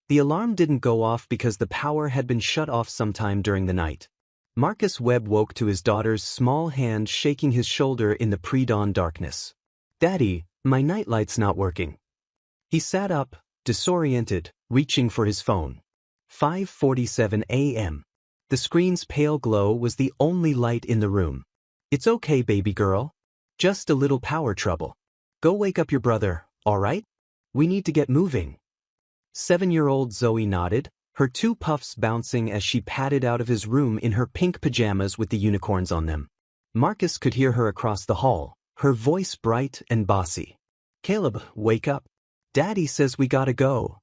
The alarm didn't go off because the power had been shut off sometime during the night. Marcus Webb woke to his daughter's small hand shaking his shoulder in the pre-dawn darkness. "Daddy, my nightlight's not working." He sat up, disoriented, reaching for his phone. 5:47 a.m. The screen's pale glow was the only light in the room. "It's okay, baby girl. Just a little power trouble. Go wake up your brother, all right? We need to get moving." 7-year-old Zoe nodded, her two puffs bouncing as she padded out of his room in her pink pajamas with the unicorns on them. Marcus could hear her across the hall, her voice bright and bossy. "Caleb, wake up. Daddy says we gotta go."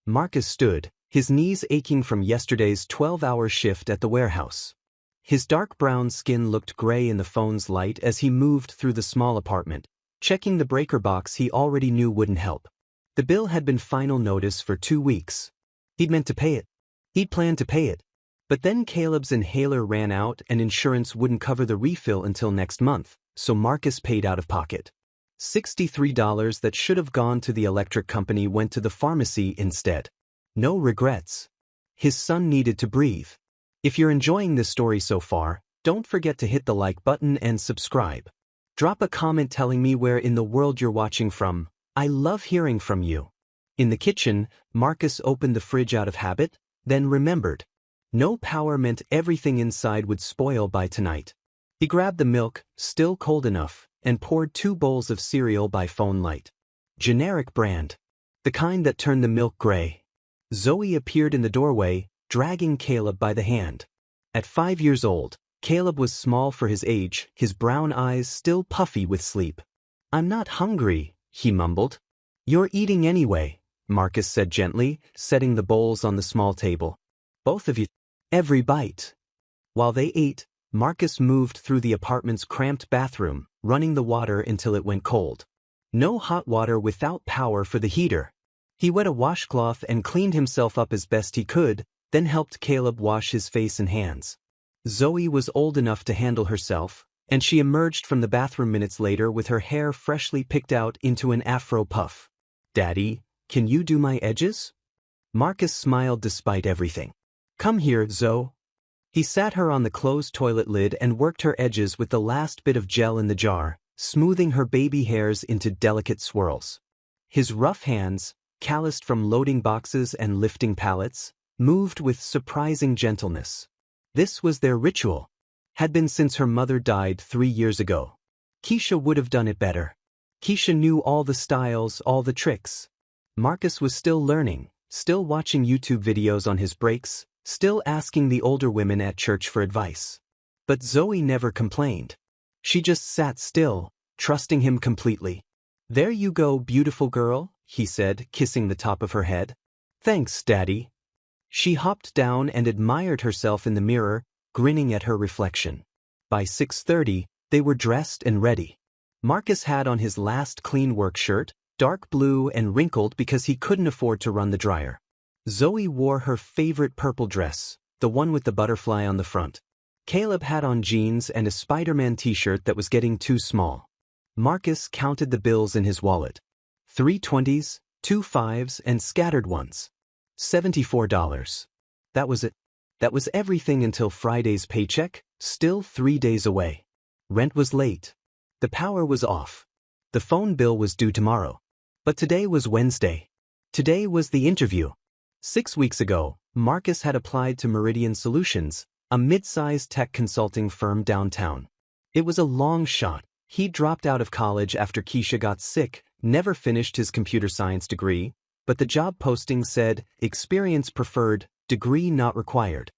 Marcus stood, his knees aching from yesterday's 12-hour shift at the warehouse. His dark brown skin looked gray in the phone's light as he moved through the small apartment, checking the breaker box he already knew wouldn't help. The bill had been final notice for 2 weeks. He'd meant to pay it. He'd planned to pay it. But then Caleb's inhaler ran out and insurance wouldn't cover the refill until next month, so Marcus paid out of pocket. $63 that should have gone to the electric company went to the pharmacy instead. No regrets. His son needed to breathe. If you're enjoying this story so far, don't forget to hit the like button and subscribe. Drop a comment telling me where in the world you're watching from. I love hearing from you. In the kitchen, Marcus opened the fridge out of habit, then remembered. No power meant everything inside would spoil by tonight. He grabbed the milk, still cold enough, and poured 2 bowls of cereal by phone light. Generic brand. The kind that turned the milk gray. Zoe appeared in the doorway, dragging Caleb by the hand. At 5 years old, Caleb was small for his age, his brown eyes still puffy with sleep. "I'm not hungry," he mumbled. "You're eating anyway," Marcus said gently, setting the bowls on the small table. "Both of you. Every bite." While they ate, Marcus moved through the apartment's cramped bathroom, running the water until it went cold. No hot water without power for the heater. He wet a washcloth and cleaned himself up as best he could, then helped Caleb wash his face and hands. Zoe was old enough to handle herself, and she emerged from the bathroom minutes later with her hair freshly picked out into an afro puff. "Daddy, can you do my edges?" Marcus smiled despite everything. "Come here, Zoe." He sat her on the closed toilet lid and worked her edges with the last bit of gel in the jar, smoothing her baby hairs into delicate swirls. His rough hands, calloused from loading boxes and lifting pallets, moved with surprising gentleness. This was their ritual. Had been since her mother died 3 years ago. Keisha would have done it better. Keisha knew all the styles, all the tricks. Marcus was still learning, still watching YouTube videos on his breaks, still asking the older women at church for advice. But Zoe never complained. She just sat still, trusting him completely. "There you go, beautiful girl," he said, kissing the top of her head. "Thanks, Daddy." She hopped down and admired herself in the mirror, grinning at her reflection. By 6:30, they were dressed and ready. Marcus had on his last clean work shirt, dark blue and wrinkled because he couldn't afford to run the dryer. Zoe wore her favorite purple dress, the one with the butterfly on the front. Caleb had on jeans and a Spider-Man t-shirt that was getting too small. Marcus counted the bills in his wallet. 3 20s, 2 5s, and scattered ones. $74. That was it. That was everything until Friday's paycheck, still 3 days away. Rent was late. The power was off. The phone bill was due tomorrow. But today was Wednesday. Today was the interview. 6 weeks ago, Marcus had applied to Meridian Solutions, a mid-sized tech consulting firm downtown. It was a long shot. He dropped out of college after Keisha got sick, never finished his computer science degree, but the job posting said, experience preferred, degree not required.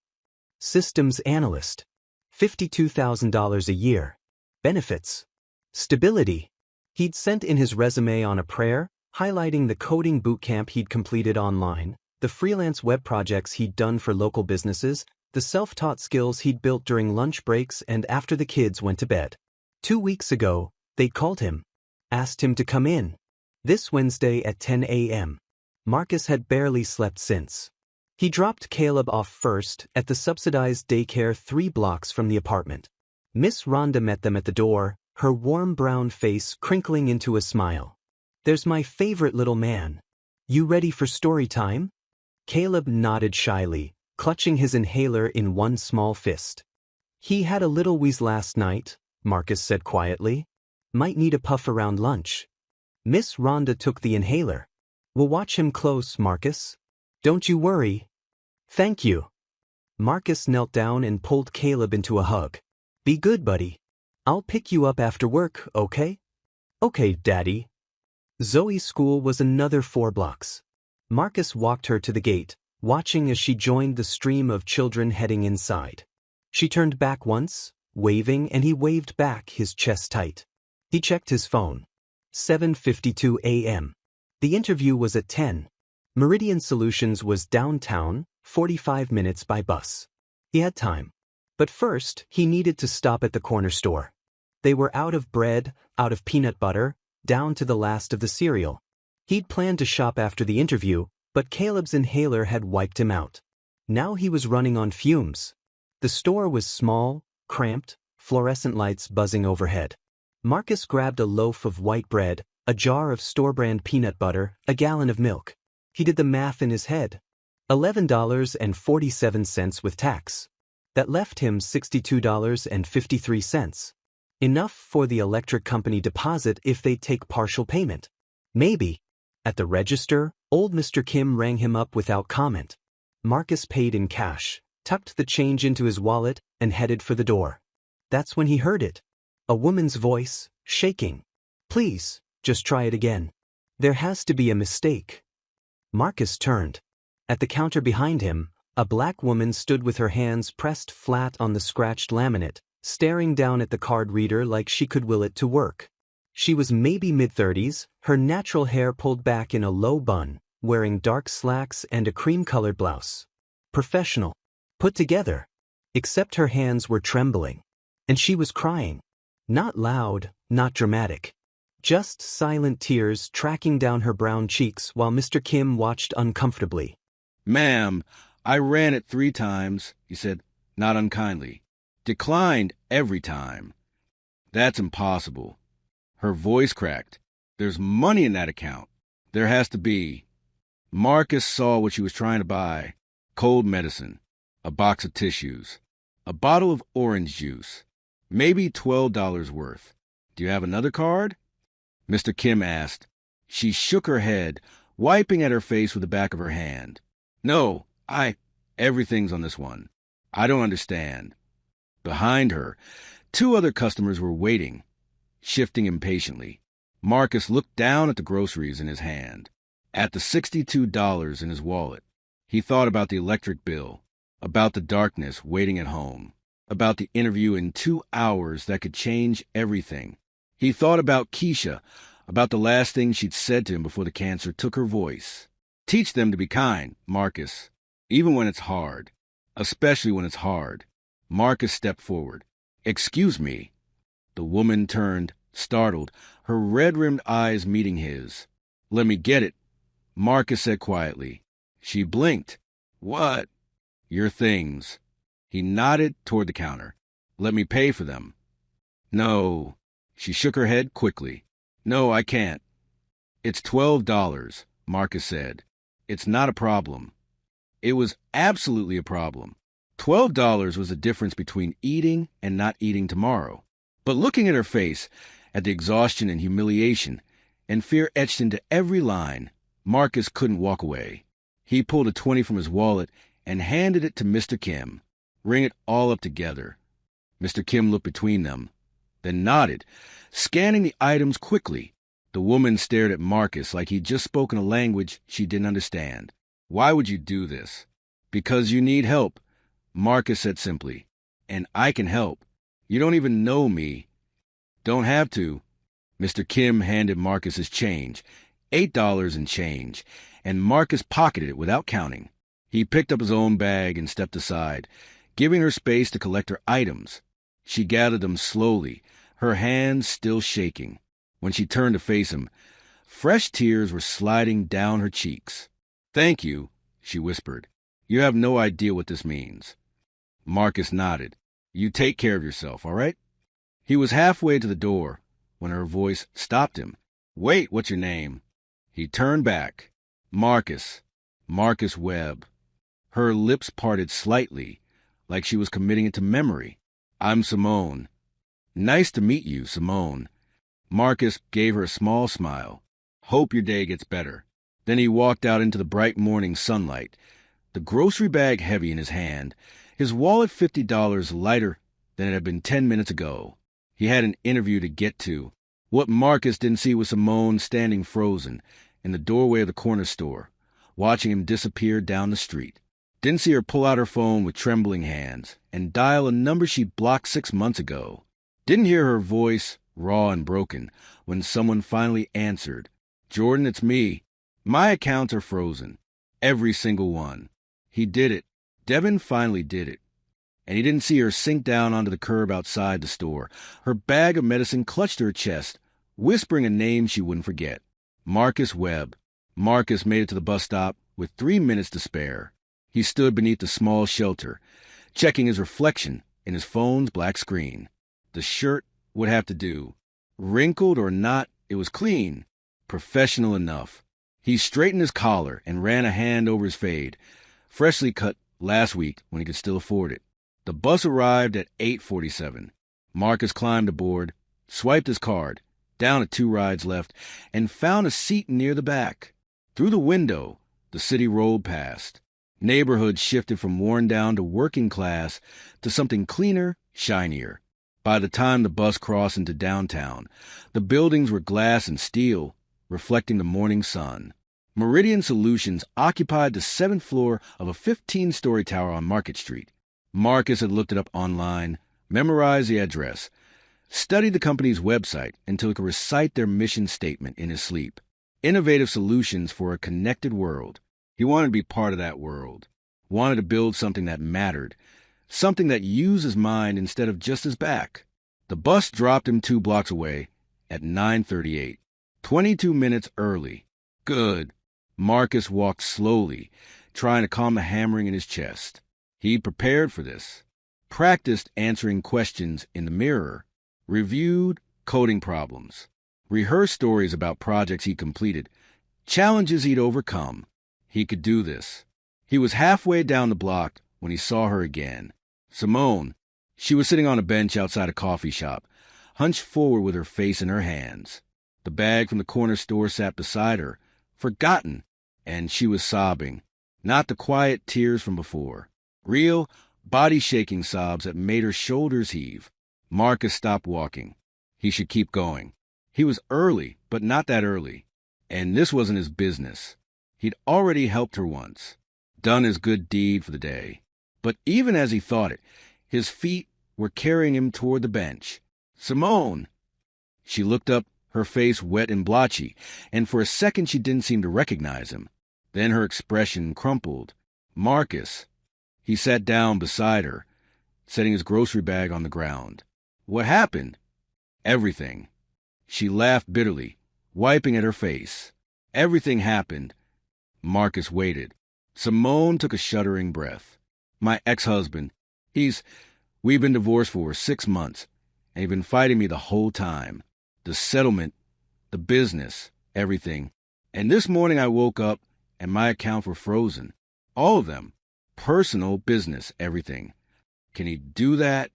Systems analyst. $52,000 a year. Benefits. Stability. He'd sent in his resume on a prayer, highlighting the coding bootcamp he'd completed online, the freelance web projects he'd done for local businesses, the self-taught skills he'd built during lunch breaks and after the kids went to bed. 2 weeks ago, they'd called him. Asked him to come in. This Wednesday at 10 a.m. Marcus had barely slept since. He dropped Caleb off first at the subsidized daycare 3 blocks from the apartment. Miss Rhonda met them at the door, her warm brown face crinkling into a smile. "There's my favorite little man. You ready for story time?" Caleb nodded shyly, clutching his inhaler in one small fist. He had a little wheeze last night, Marcus said quietly. Might need a puff around lunch. Miss Rhonda took the inhaler. We'll watch him close, Marcus. Don't you worry. Thank you. Marcus knelt down and pulled Caleb into a hug. Be good, buddy. I'll pick you up after work, okay? Okay, Daddy. Zoe's school was another 4 blocks. Marcus walked her to the gate, watching as she joined the stream of children heading inside. She turned back once, waving, and he waved back, his chest tight. He checked his phone. 7:52 a.m. The interview was at 10. Meridian Solutions was downtown, 45 minutes by bus. He had time. But first, he needed to stop at the corner store. They were out of bread, out of peanut butter, down to the last of the cereal. He'd planned to shop after the interview, but Caleb's inhaler had wiped him out. Now he was running on fumes. The store was small, cramped, fluorescent lights buzzing overhead. Marcus grabbed a loaf of white bread, a jar of store-brand peanut butter, a gallon of milk. He did the math in his head. $11.47 with tax. That left him $62.53. Enough for the electric company deposit if they take partial payment. Maybe. At the register, old Mr. Kim rang him up without comment. Marcus paid in cash, tucked the change into his wallet, and headed for the door. That's when he heard it. A woman's voice, shaking. Please, just try it again. There has to be a mistake. Marcus turned. At the counter behind him, a black woman stood with her hands pressed flat on the scratched laminate, staring down at the card reader like she could will it to work. She was maybe mid-30s, her natural hair pulled back in a low bun, wearing dark slacks and a cream-colored blouse. Professional. Put together. Except her hands were trembling. And she was crying. Not loud, not dramatic. Just silent tears tracking down her brown cheeks while Mr. Kim watched uncomfortably. Ma'am, I ran it 3 times, he said, not unkindly. Declined every time. That's impossible. Her voice cracked. There's money in that account. There has to be. Marcus saw what she was trying to buy. Cold medicine. A box of tissues. A bottle of orange juice. Maybe $12 worth. Do you have another card? Mr. Kim asked. She shook her head, wiping at her face with the back of her hand. No, everything's on this one. I don't understand. Behind her, 2 other customers were waiting, shifting impatiently. Marcus looked down at the groceries in his hand, at the $62 in his wallet. He thought about the electric bill, about the darkness waiting at home, about the interview in 2 hours that could change everything. He thought about Keisha, about the last thing she'd said to him before the cancer took her voice. Teach them to be kind, Marcus, even when it's hard, especially when it's hard. Marcus stepped forward. Excuse me. The woman turned, startled, her red-rimmed eyes meeting his. Let me get it, Marcus said quietly. She blinked. What? Your things. He nodded toward the counter. Let me pay for them. No. She shook her head quickly. No, I can't. It's $12, Marcus said. It's not a problem. It was absolutely a problem. $12 was the difference between eating and not eating tomorrow. But looking at her face, at the exhaustion and humiliation, and fear etched into every line, Marcus couldn't walk away. He pulled a 20 from his wallet and handed it to Mr. Kim. Ring it all up together. Mr. Kim looked between them, then nodded, scanning the items quickly. The woman stared at Marcus like he'd just spoken a language she didn't understand. Why would you do this? Because you need help, Marcus said simply. And I can help. You don't even know me. Don't have to. Mr. Kim handed Marcus his change, $8 in change, and Marcus pocketed it without counting. He picked up his own bag and stepped aside, giving her space to collect her items. She gathered them slowly, her hands still shaking. When she turned to face him, fresh tears were sliding down her cheeks. Thank you, she whispered. You have no idea what this means. Marcus nodded. You take care of yourself, all right? He was halfway to the door when her voice stopped him. Wait, what's your name? He turned back. Marcus. Marcus Webb. Her lips parted slightly, like she was committing it to memory. I'm Simone. Nice to meet you, Simone. Marcus gave her a small smile. Hope your day gets better. Then he walked out into the bright morning sunlight, the grocery bag heavy in his hand, his wallet $50 lighter than it had been 10 minutes ago. He had an interview to get to. What Marcus didn't see was Simone standing frozen in the doorway of the corner store, watching him disappear down the street. Didn't see her pull out her phone with trembling hands and dial a number she'd blocked 6 months ago. Didn't hear her voice, raw and broken, when someone finally answered. Jordan, it's me. My accounts are frozen. Every single one. He did it. Devin finally did it. And he didn't see her sink down onto the curb outside the store. Her bag of medicine clutched her chest, whispering a name she wouldn't forget. Marcus Webb. Marcus made it to the bus stop with 3 minutes to spare. He stood beneath the small shelter, checking his reflection in his phone's black screen. The shirt would have to do. Wrinkled or not, it was clean. Professional enough. He straightened his collar and ran a hand over his fade, freshly cut last week when he could still afford it. The bus arrived at 8:47. Marcus climbed aboard, swiped his card, down to 2 rides left, and found a seat near the back. Through the window, the city rolled past. Neighborhoods shifted from worn down to working class to something cleaner, shinier. By the time the bus crossed into downtown, the buildings were glass and steel, reflecting the morning sun. Meridian Solutions occupied the 7th floor of a 15-story tower on Market Street. Marcus had looked it up online, memorized the address, studied the company's website until he could recite their mission statement in his sleep. Innovative solutions for a connected world. He wanted to be part of that world. Wanted to build something that mattered, something that used his mind instead of just his back. The bus dropped him 2 blocks away at 9:38, 22 minutes early. Good. Marcus walked slowly, trying to calm the hammering in his chest. He prepared for this. Practiced answering questions in the mirror. Reviewed coding problems. Rehearsed stories about projects he completed. Challenges he'd overcome. He could do this. He was halfway down the block when he saw her again. Simone. She was sitting on a bench outside a coffee shop, hunched forward with her face in her hands. The bag from the corner store sat beside her, forgotten, and she was sobbing. Not the quiet tears from before. Real, body-shaking sobs that made her shoulders heave. Marcus stopped walking. He should keep going. He was early, but not that early. And this wasn't his business. He'd already helped her once. Done his good deed for the day. But even as he thought it, his feet were carrying him toward the bench. Simone! She looked up, her face wet and blotchy, and for a second she didn't seem to recognize him. Then her expression crumpled. Marcus. He sat down beside her, setting his grocery bag on the ground. What happened? Everything. She laughed bitterly, wiping at her face. Everything happened. Marcus waited. Simone took a shuddering breath. My ex-husband. We've been divorced for 6 months, and he's been fighting me the whole time. The settlement, the business, everything. And this morning I woke up and my accounts were frozen. All of them. Personal, business, everything. Can he do that?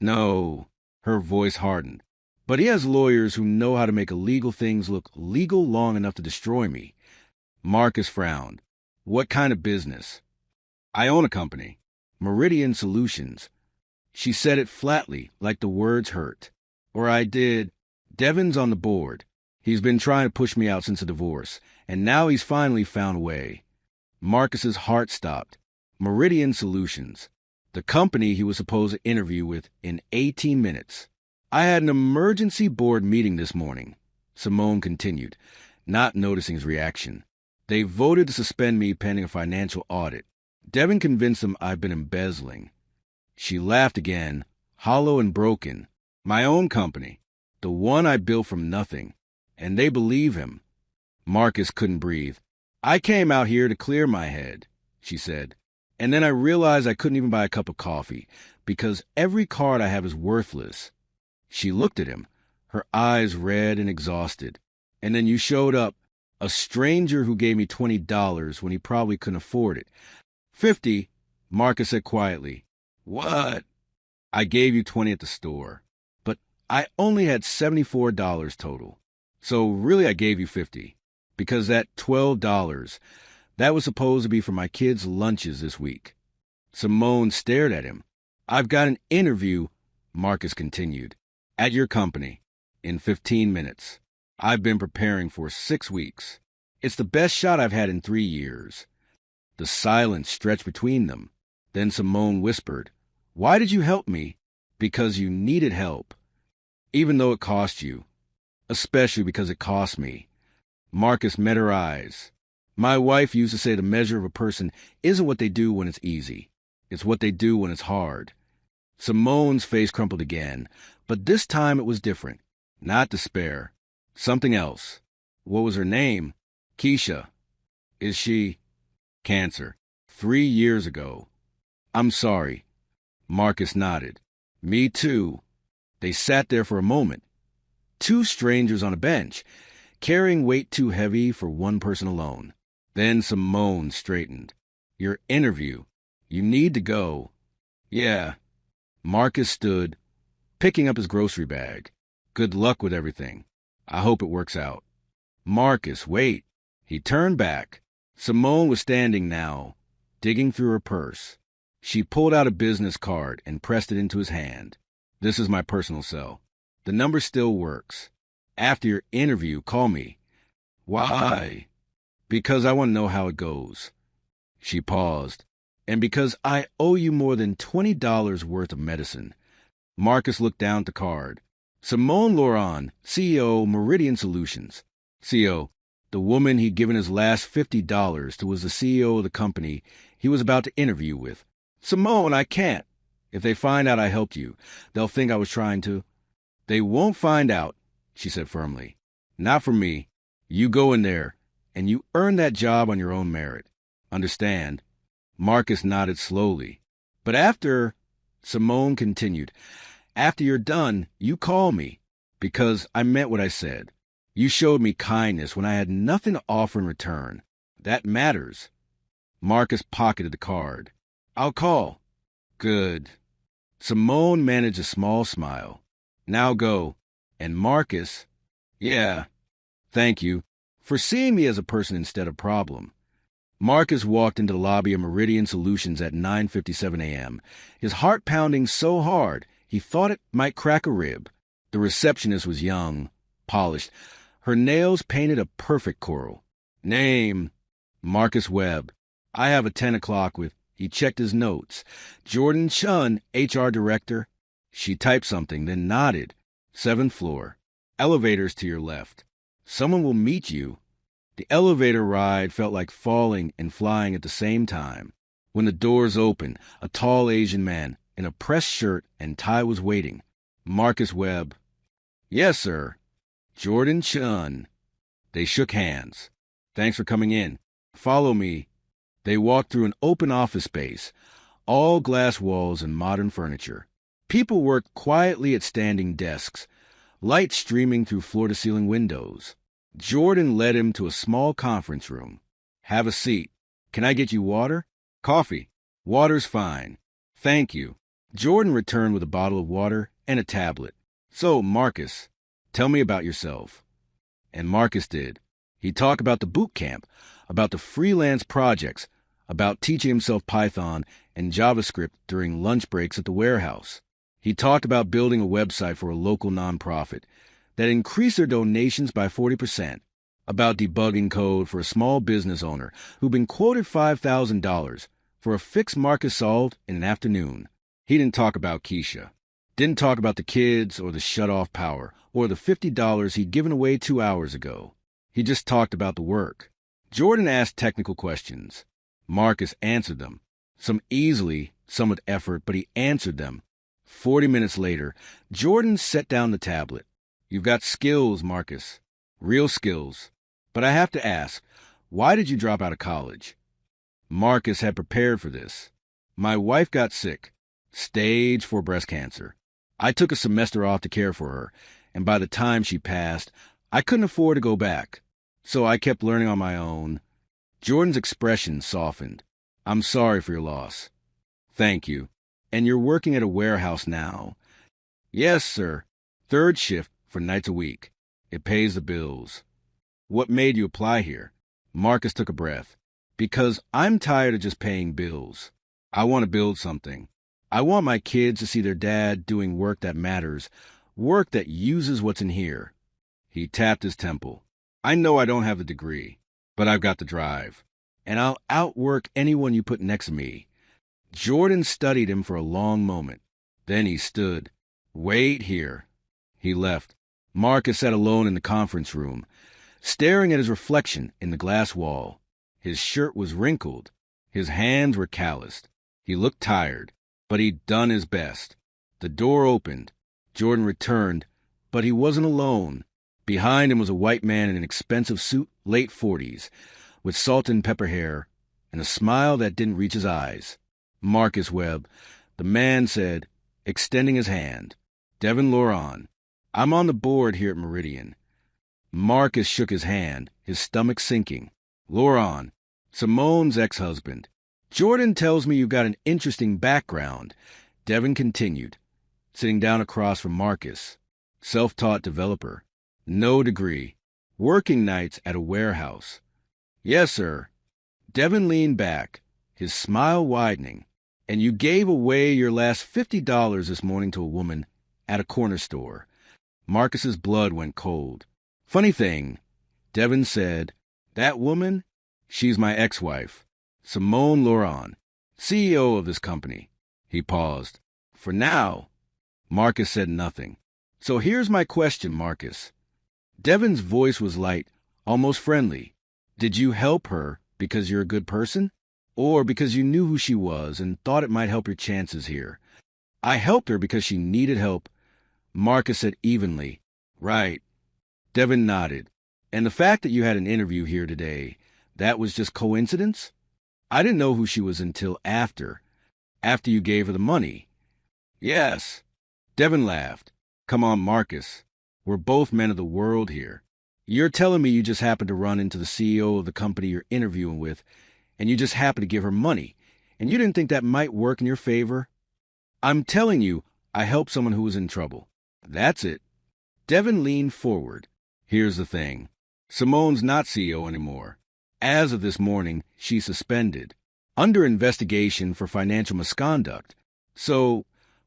No. Her voice hardened. But he has lawyers who know how to make illegal things look legal long enough to destroy me. Marcus frowned. What kind of business? I own a company. Meridian Solutions. She said it flatly, like the words hurt. Or I did. Devin's on the board. He's been trying to push me out since the divorce, and now he's finally found a way. Marcus's heart stopped. Meridian Solutions. The company he was supposed to interview with in 18 minutes. I had an emergency board meeting this morning, Simone continued, not noticing his reaction. They voted to suspend me pending a financial audit. Devin convinced them I've been embezzling. She laughed again, hollow and broken. My own company. The one I built from nothing. And they believe him. Marcus couldn't breathe. I came out here to clear my head, she said. And then I realized I couldn't even buy a cup of coffee, because every card I have is worthless. She looked at him, her eyes red and exhausted. And then you showed up, A stranger who gave me $20 when he probably couldn't afford it. 50, Marcus said quietly. What? I gave you 20 at the store, but I only had $74 total. So really I gave you 50, because that $12, that was supposed to be for my kids' lunches this week. Simone stared at him. I've got an interview, Marcus continued, at your company in 15 minutes. I've been preparing for 6 weeks. It's the best shot I've had in 3 years. The silence stretched between them. Then Simone whispered, Why did you help me? Because you needed help. Even though it cost you. Especially because it cost me. Marcus met her eyes. My wife used to say the measure of a person isn't what they do when it's easy. It's what they do when it's hard. Simone's face crumpled again, but this time it was different. Not despair. Something else. What was her name? Keisha. Is she? Cancer. 3 years ago. I'm sorry. Marcus nodded. Me too. They sat there for a moment. 2 strangers on a bench, carrying weight too heavy for one person alone. Then Simone straightened. Your interview. You need to go. Yeah. Marcus stood, picking up his grocery bag. Good luck with everything. I hope it works out. Marcus, wait. He turned back. Simone was standing now, digging through her purse. She pulled out a business card and pressed it into his hand. This is my personal cell. The number still works. After your interview, call me. Why? Because I want to know how it goes. She paused. And because I owe you more than $20 worth of medicine. Marcus looked down at the card. Simone Laurent, CEO, Meridian Solutions. CEO, the woman he'd given his last $50 to was the CEO of the company he was about to interview with. Simone, I can't. If they find out I helped you, they'll think I was trying to. They won't find out, she said firmly. Not from me. You go in there, and you earn that job on your own merit. Understand? Marcus nodded slowly. But after, Simone continued, after you're done, you call me, because I meant what I said. You showed me kindness when I had nothing to offer in return. That matters. Marcus pocketed the card. I'll call. Good. Simone managed a small smile. Now go. And Marcus, yeah, thank you for seeing me as a person instead of problem. Marcus walked into the lobby of Meridian Solutions at 9:57 a.m., his heart pounding so hard he thought it might crack a rib. The receptionist was young, polished. Her nails painted a perfect coral. Name, Marcus Webb. I have a 10 o'clock with, he checked his notes, Jordan Chun, HR Director. She typed something, then nodded. 7th floor. Elevators to your left. Someone will meet you. The elevator ride felt like falling and flying at the same time. When the doors opened, a tall Asian man in a pressed shirt and tie was waiting. Marcus Webb. Yes, sir. Jordan Chun. They shook hands. Thanks for coming in. Follow me. They walked through an open office space, all glass walls and modern furniture. People worked quietly at standing desks, light streaming through floor-to-ceiling windows. Jordan led him to a small conference room. Have a seat. Can I get you water? Coffee. Water's fine. Thank you. Jordan returned with a bottle of water and a tablet. So, Marcus, tell me about yourself. And Marcus did. He talked about the boot camp, about the freelance projects, about teaching himself Python and JavaScript during lunch breaks at the warehouse. He talked about building a website for a local nonprofit that increased their donations by 40%, about debugging code for a small business owner who'd been quoted $5,000 for a fix Marcus solved in an afternoon. He didn't talk about Keisha, didn't talk about the kids or the shut-off power or the $50 he'd given away 2 hours ago. He just talked about the work. Jordan asked technical questions. Marcus answered them, some easily, some with effort, but he answered them. 40 minutes later, Jordan set down the tablet. You've got skills, Marcus. Real skills. But I have to ask, why did you drop out of college? Marcus had prepared for this. My wife got sick. Stage 4 breast cancer. I took a semester off to care for her, and by the time she passed, I couldn't afford to go back. So I kept learning on my own. Jordan's expression softened. I'm sorry for your loss. Thank you. And you're working at a warehouse now? Yes, sir. 3rd shift for nights a week. It pays the bills. What made you apply here? Marcus took a breath. Because I'm tired of just paying bills. I want to build something. I want my kids to see their dad doing work that matters, work that uses what's in here. He tapped his temple. I know I don't have the degree, but I've got the drive. And I'll outwork anyone you put next to me. Jordan studied him for a long moment. Then he stood. Wait here. He left. Marcus sat alone in the conference room, staring at his reflection in the glass wall. His shirt was wrinkled. His hands were calloused. He looked tired, but he'd done his best. The door opened. Jordan returned, but he wasn't alone. Behind him was a white man in an expensive suit, late 40s, with salt and pepper hair, and a smile that didn't reach his eyes. Marcus Webb, the man said, extending his hand. Devin Laurent, I'm on the board here at Meridian. Marcus shook his hand, his stomach sinking. Laurent, Simone's ex-husband. Jordan tells me you've got an interesting background. Devin continued, sitting down across from Marcus. Self-taught developer. No degree. Working nights at a warehouse. Yes, sir. Devin leaned back, his smile widening. And you gave away your last $50 this morning to a woman at a corner store. Marcus's blood went cold. Funny thing, Devin said, that woman, she's my ex-wife, Simone Laurent, CEO of this company. He paused. For now, Marcus said nothing. So here's my question, Marcus. Devin's voice was light, almost friendly. Did you help her because you're a good person? Or because you knew who she was and thought it might help your chances here? I helped her because she needed help. Marcus said evenly. Right. Devin nodded. And the fact that you had an interview here today, that was just coincidence? I didn't know who she was until after you gave her the money. Yes. Devin laughed. Come on, Marcus. We're both men of the world here. You're telling me you just happened to run into the CEO of the company you're interviewing with, and you just happened to give her money, and you didn't think that might work in your favor? I'm telling you, I helped someone who was in trouble. That's it. Devin leaned forward. Here's the thing. Simone's not CEO anymore. As of this morning, she's suspended, under investigation for financial misconduct. So,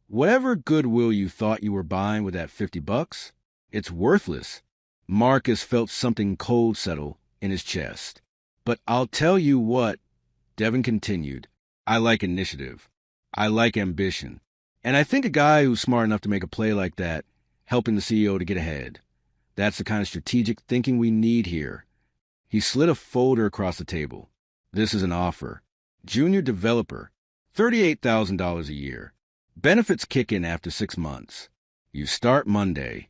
whatever goodwill you thought you were buying with that $50, it's worthless. Marcus felt something cold settle in his chest. But I'll tell you what, Devin continued, I like initiative. I like ambition. And I think a guy who's smart enough to make a play like that, helping the CEO to get ahead, that's the kind of strategic thinking we need here. He slid a folder across the table. This is an offer. Junior developer, $38,000 a year. Benefits kick in after 6 months. You start Monday.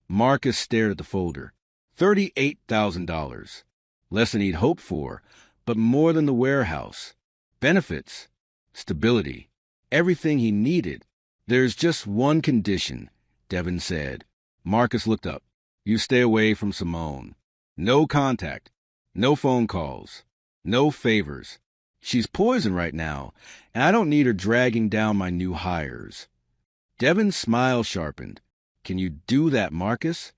Marcus stared at the folder. $38,000. Less than he'd hoped for, but more than the warehouse. Benefits. Stability. Everything he needed. There's just one condition, Devin said. Marcus looked up. You stay away from Simone. No contact. No phone calls. No favors. She's poison right now, and I don't need her dragging down my new hires. Devin's smile sharpened. Can you do that, Marcus?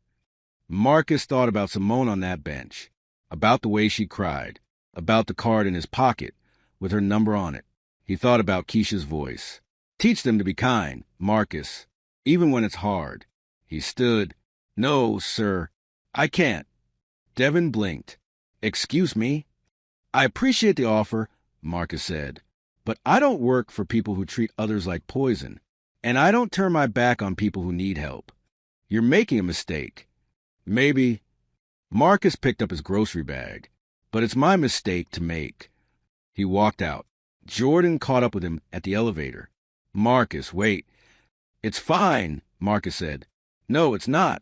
Marcus thought about Simone on that bench, about the way she cried, about the card in his pocket with her number on it. He thought about Keisha's voice. Teach them to be kind, Marcus, even when it's hard. He stood. No, sir, I can't. Devin blinked. Excuse me? I appreciate the offer, Marcus said, but I don't work for people who treat others like poison, and I don't turn my back on people who need help. You're making a mistake. Maybe. Marcus picked up his grocery bag, but it's my mistake to make. He walked out. Jordan caught up with him at the elevator. Marcus, wait. It's fine, Marcus said. No, it's not.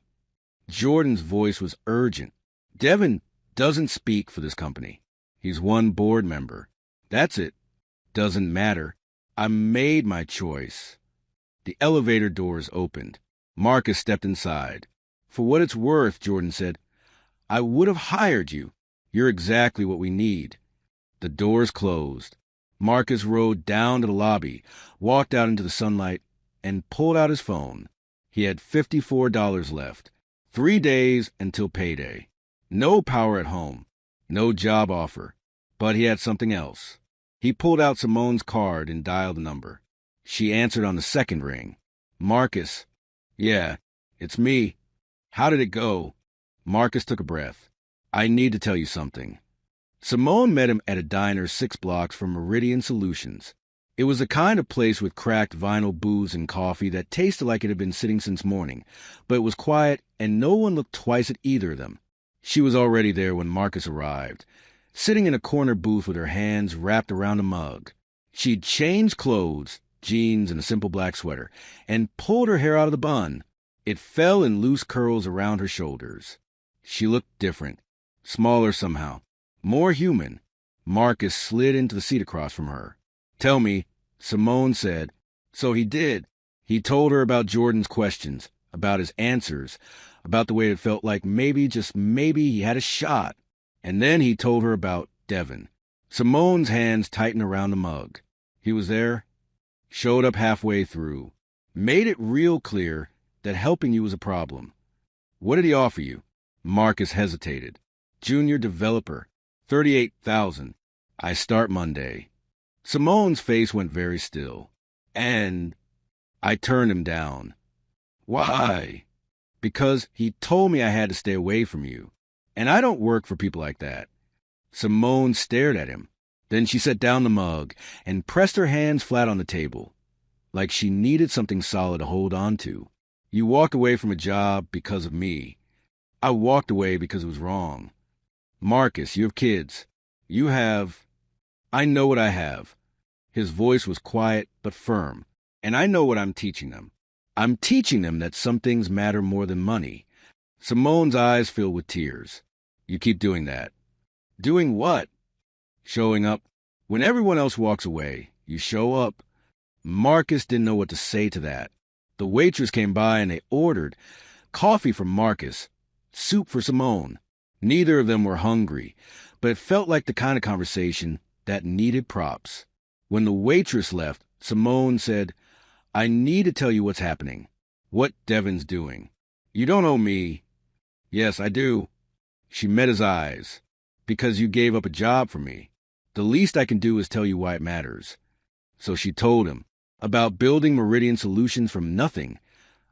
Jordan's voice was urgent. Devin doesn't speak for this company. He's one board member. That's it. Doesn't matter. I made my choice. The elevator doors opened. Marcus stepped inside. For what it's worth, Jordan said, I would have hired you. You're exactly what we need. The doors closed. Marcus rode down to the lobby, walked out into the sunlight, and pulled out his phone. He had $54 left. 3 days until payday. No power at home. No job offer. But he had something else. He pulled out Simone's card and dialed the number. She answered on the second ring. Marcus. Yeah, it's me. How did it go? Marcus took a breath. I need to tell you something. Simone met him at a diner 6 blocks from Meridian Solutions. It was the kind of place with cracked vinyl booze and coffee that tasted like it had been sitting since morning, but it was quiet and no one looked twice at either of them. She was already there when Marcus arrived, sitting in a corner booth with her hands wrapped around a mug. She'd changed clothes, jeans and a simple black sweater, and pulled her hair out of the bun. It fell in loose curls around her shoulders. She looked different, smaller somehow, more human. Marcus slid into the seat across from her. Tell me, Simone said. So he did. He told her about Jordan's questions, about his answers, about the way it felt like maybe, just maybe, he had a shot. And then he told her about Devin. Simone's hands tightened around the mug. He was there, showed up halfway through, made it real clear that helping you was a problem. What did he offer you? Marcus hesitated. Junior developer, $38,000. I start Monday. Simone's face went very still. And I turned him down. Why? Because he told me I had to stay away from you. And I don't work for people like that. Simone stared at him. Then she set down the mug and pressed her hands flat on the table, like she needed something solid to hold on to. You walked away from a job because of me. I walked away because it was wrong. Marcus, you have kids. You have... I know what I have. His voice was quiet but firm. And I know what I'm teaching them. I'm teaching them that some things matter more than money. Simone's eyes filled with tears. You keep doing that. Doing what? Showing up. When everyone else walks away, you show up. Marcus didn't know what to say to that. The waitress came by and they ordered coffee for Marcus, soup for Simone. Neither of them were hungry, but it felt like the kind of conversation that needed props. When the waitress left, Simone said, I need to tell you what's happening, what Devin's doing. You don't owe me. Yes, I do. She met his eyes. Because you gave up a job for me. The least I can do is tell you why it matters. So she told him about building Meridian Solutions from nothing,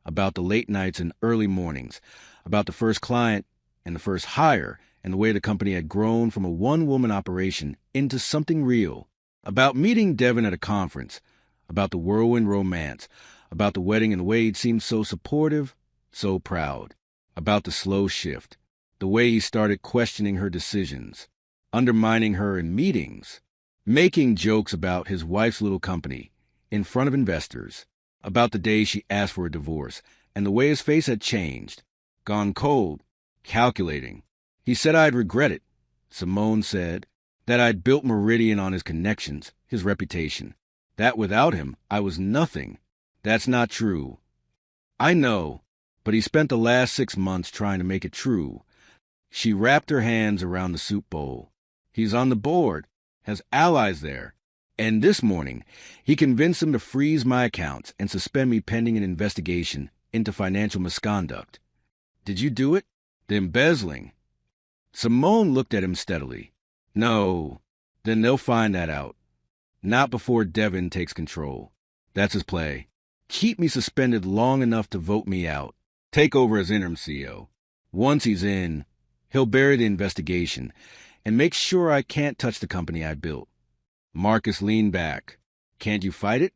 about the late nights and early mornings, about the first client and the first hire, and the way the company had grown from a one-woman operation into something real, about meeting Devin at a conference, about the whirlwind romance, about the wedding and the way he'd seemed so supportive, so proud, about the slow shift, the way he started questioning her decisions, undermining her in meetings, making jokes about his wife's little company in front of investors, about the day she asked for a divorce, and the way his face had changed, gone cold, calculating. He said I'd regret it. Simone said that I'd built Meridian on his connections, his reputation, that without him I was nothing. That's not true. I know, but he spent the last 6 months trying to make it true. She wrapped her hands around the soup bowl. He's on the board, has allies there. And this morning, he convinced them to freeze my accounts and suspend me pending an investigation into financial misconduct. Did you do it? The embezzling. Simone looked at him steadily. No, then they'll find that out. Not before Devin takes control. That's his play. Keep me suspended long enough to vote me out. Take over as interim CEO. Once he's in, he'll bury the investigation and make sure I can't touch the company I built. Marcus leaned back. Can't you fight it?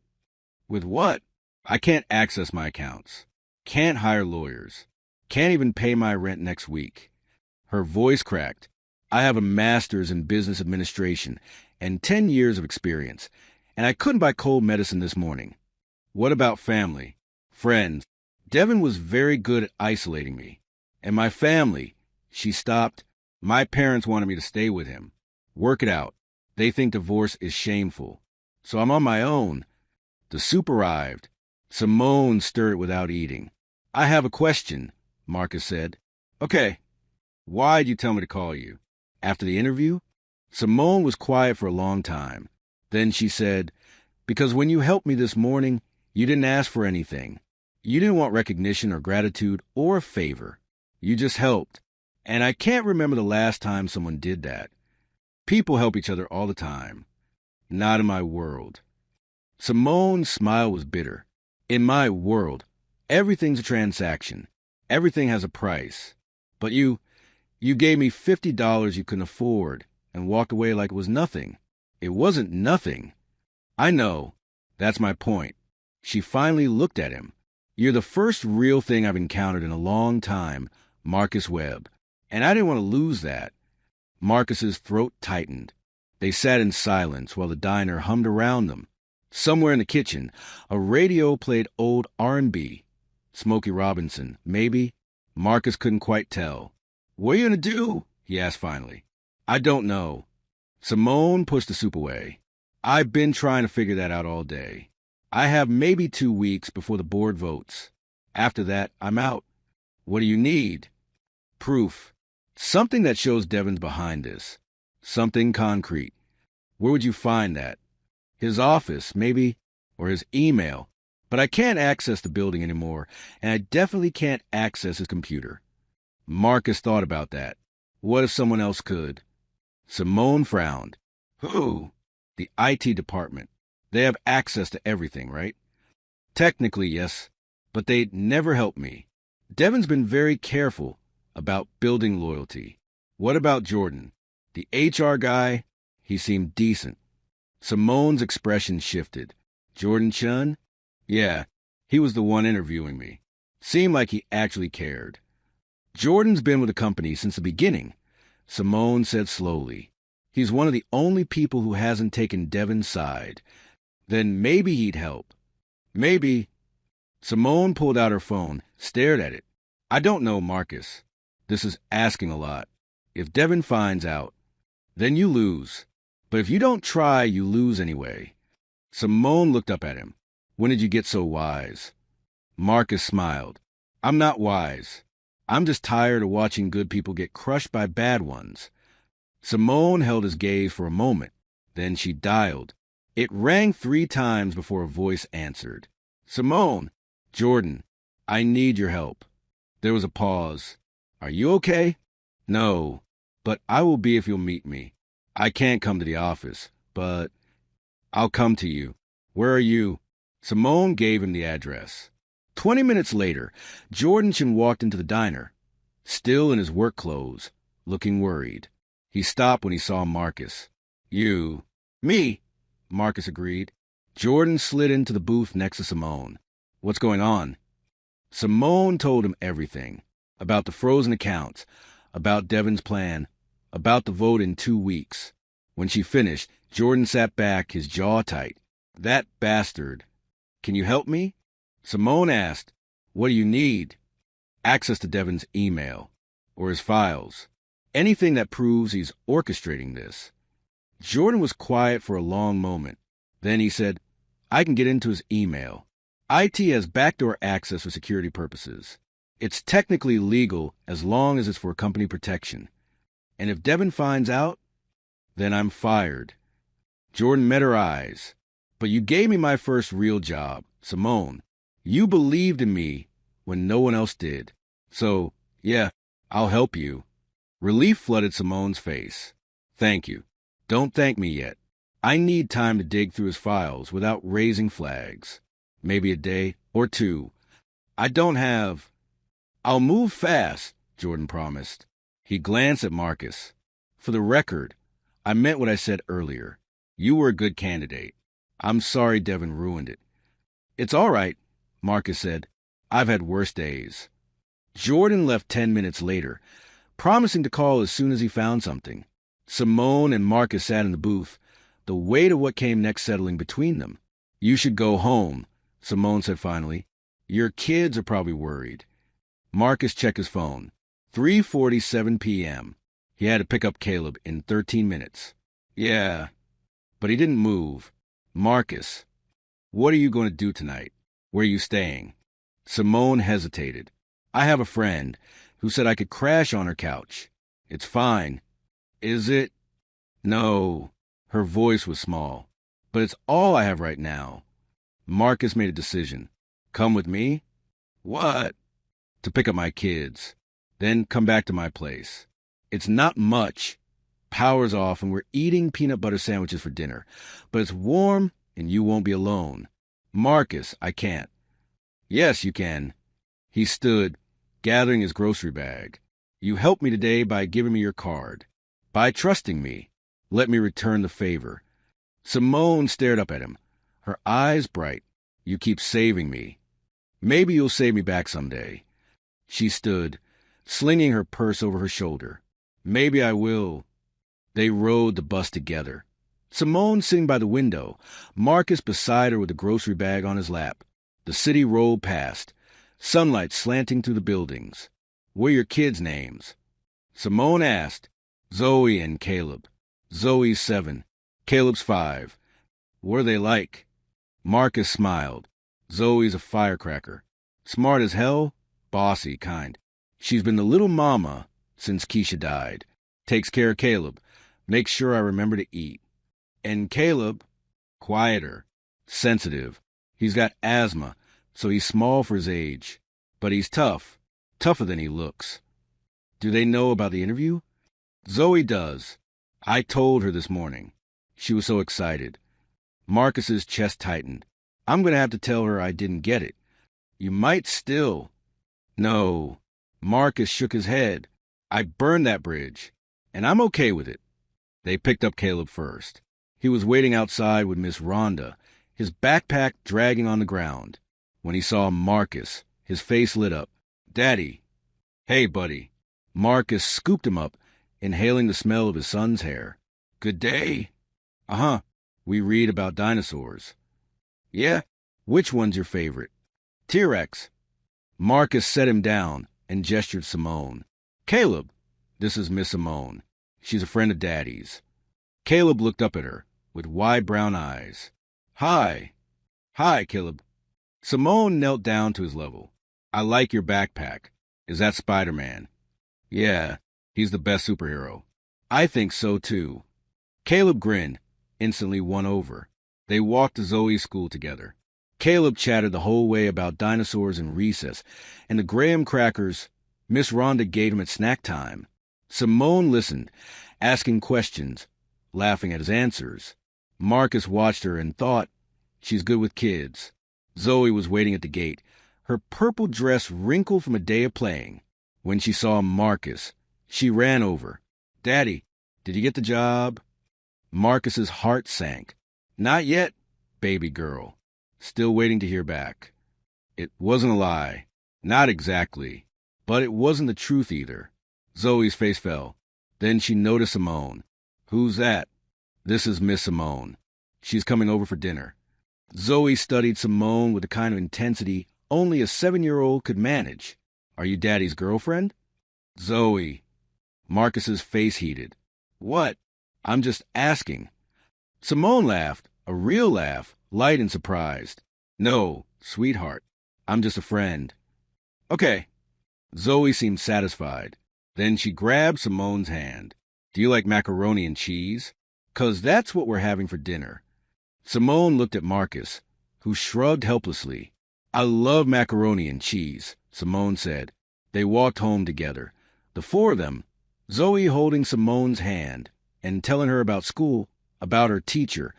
With what? I can't access my accounts. Can't hire lawyers. Can't even pay my rent next week. Her voice cracked. I have a master's in business administration and 10 years of experience, and I couldn't buy cold medicine this morning. What about family? Friends? Devin was very good at isolating me. And my family? She stopped. My parents wanted me to stay with him. Work it out. They think divorce is shameful. So I'm on my own. The soup arrived. Simone stirred it without eating. I have a question, Marcus said. Okay. Why'd you tell me to call you? After the interview? Simone was quiet for a long time. Then she said, because when you helped me this morning, you didn't ask for anything. You didn't want recognition or gratitude or a favor. You just helped. And I can't remember the last time someone did that. People help each other all the time. Not in my world. Simone's smile was bitter. In my world, everything's a transaction. Everything has a price. But you gave me $50 you couldn't afford and walked away like it was nothing. It wasn't nothing. I know. That's my point. She finally looked at him. You're the first real thing I've encountered in a long time, Marcus Webb. And I didn't want to lose that. Marcus's throat tightened. They sat in silence while the diner hummed around them. Somewhere in the kitchen, a radio played old R&B. Smokey Robinson, maybe? Marcus couldn't quite tell. What are you going to do? He asked finally. I don't know. Simone pushed the soup away. I've been trying to figure that out all day. I have maybe 2 weeks before the board votes. After that, I'm out. What do you need? Proof. Something that shows Devin's behind this. Something concrete. Where would you find that? His office, maybe, or his email. But I can't access the building anymore, and I definitely can't access his computer. Marcus thought about that. What if someone else could? Simone frowned. Who? The IT department. They have access to everything, right? Technically, yes, but they'd never help me. Devin's been very careful about building loyalty. What about Jordan? The HR guy? He seemed decent. Simone's expression shifted. Jordan Chun? Yeah, he was the one interviewing me. Seemed like he actually cared. Jordan's been with the company since the beginning, Simone said slowly. He's one of the only people who hasn't taken Devin's side. Then maybe he'd help. Maybe. Simone pulled out her phone, stared at it. I don't know, Marcus. This is asking a lot. If Devin finds out, then you lose. But if you don't try, you lose anyway. Simone looked up at him. When did you get so wise? Marcus smiled. I'm not wise. I'm just tired of watching good people get crushed by bad ones. Simone held his gaze for a moment. Then she dialed. It rang 3 times before a voice answered. Simone! Jordan, I need your help. There was a pause. Are you okay? No, but I will be if you'll meet me. I can't come to the office, but I'll come to you. Where are you? Simone gave him the address. 20 minutes later, Jordan walked into the diner, still in his work clothes, looking worried. He stopped when he saw Marcus. You. Me, Marcus agreed. Jordan slid into the booth next to Simone. What's going on? Simone told him everything. About the frozen accounts, about Devin's plan, about the vote in 2 weeks. When she finished, Jordan sat back, his jaw tight. That bastard. Can you help me? Simone asked, what do you need? Access to Devin's email, or his files. Anything that proves he's orchestrating this. Jordan was quiet for a long moment. Then he said, I can get into his email. IT has backdoor access for security purposes. It's technically legal as long as it's for company protection. And if Devin finds out, then I'm fired. Jordan met her eyes. But you gave me my first real job, Simone. You believed in me when no one else did. So, yeah, I'll help you. Relief flooded Simone's face. Thank you. Don't thank me yet. I need time to dig through his files without raising flags. Maybe a day or 2. I don't have... I'll move fast, Jordan promised. He glanced at Marcus. For the record, I meant what I said earlier. You were a good candidate. I'm sorry Devin ruined it. It's all right, Marcus said. I've had worse days. Jordan left 10 minutes later, promising to call as soon as he found something. Simone and Marcus sat in the booth, the weight of what came next settling between them. You should go home, Simone said finally. Your kids are probably worried. Marcus checked his phone. 3:47 p.m. He had to pick up Caleb in 13 minutes. Yeah, but he didn't move. Marcus, what are you going to do tonight? Where are you staying? Simone hesitated. I have a friend who said I could crash on her couch. It's fine. Is it? No. Her voice was small. But it's all I have right now. Marcus made a decision. Come with me? What? To pick up my kids. Then come back to my place. It's not much. Power's off and we're eating peanut butter sandwiches for dinner. But it's warm and you won't be alone. Marcus, I can't. Yes, you can. He stood, gathering his grocery bag. You helped me today by giving me your card. By trusting me. Let me return the favor. Simone stared up at him, her eyes bright. You keep saving me. Maybe you'll save me back someday. She stood, slinging her purse over her shoulder. Maybe I will. They rode the bus together. Simone sitting by the window, Marcus beside her with the grocery bag on his lap. The city rolled past, sunlight slanting through the buildings. What are your kids' names? Simone asked. Zoe and Caleb. Zoe's 7. Caleb's 5. What are they like? Marcus smiled. Zoe's a firecracker. Smart as hell, bossy kind. She's been the little mama since Keisha died. Takes care of Caleb. Makes sure I remember to eat. And Caleb, quieter, sensitive. He's got asthma, so he's small for his age. But he's tough, tougher than he looks. Do they know about the interview? Zoe does. I told her this morning. She was so excited. Marcus's chest tightened. I'm going to have to tell her I didn't get it. You might still. No. Marcus shook his head. I burned that bridge, and I'm okay with it. They picked up Caleb first. He was waiting outside with Miss Rhonda, his backpack dragging on the ground. When he saw Marcus, his face lit up. Daddy. Hey, buddy. Marcus scooped him up, inhaling the smell of his son's hair. Good day. Uh-huh. We read about dinosaurs. Yeah? Which one's your favorite? T-Rex. Marcus set him down and gestured Simone. Caleb. This is Miss Simone. She's a friend of Daddy's. Caleb looked up at her with wide brown eyes. Hi. Hi, Caleb. Simone knelt down to his level. I like your backpack. Is that Spider-Man? Yeah, he's the best superhero. I think so, too. Caleb grinned, instantly won over. They walked to Zoe's school together. Caleb chattered the whole way about dinosaurs and recess, and the graham crackers Miss Rhonda gave him at snack time. Simone listened, asking questions, laughing at his answers. Marcus watched her and thought, she's good with kids. Zoe was waiting at the gate, her purple dress wrinkled from a day of playing. When she saw Marcus, she ran over. Daddy, did you get the job? Marcus's heart sank. Not yet, baby girl. Still waiting to hear back. It wasn't a lie. Not exactly. But it wasn't the truth either. Zoe's face fell. Then she noticed Simone. Who's that? This is Miss Simone. She's coming over for dinner. Zoe studied Simone with the kind of intensity only a 7-year-old could manage. Are you Daddy's girlfriend? Zoe. Marcus's face heated. What? I'm just asking. Simone laughed, a real laugh, light and surprised. No, sweetheart. I'm just a friend. Okay. Zoe seemed satisfied. Then she grabbed Simone's hand. Do you like macaroni and cheese? 'Cause that's what we're having for dinner. Simone looked at Marcus, who shrugged helplessly. I love macaroni and cheese, Simone said. They walked home together, the four of them, Zoe holding Simone's hand and telling her about school, about her teacher,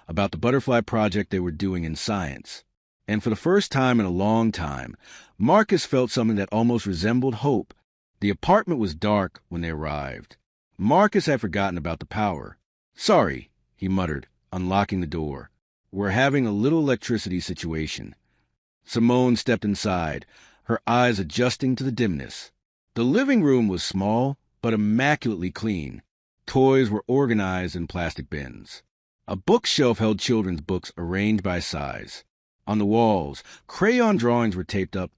about the butterfly project they were doing in science. And for the first time in a long time, Marcus felt something that almost resembled hope. The apartment was dark when they arrived. Marcus had forgotten about the power. Sorry, he muttered, unlocking the door. We're having a little electricity situation. Simone stepped inside, her eyes adjusting to the dimness. The living room was small, but immaculately clean. Toys were organized in plastic bins. A bookshelf held children's books arranged by size. On the walls, crayon drawings were taped up,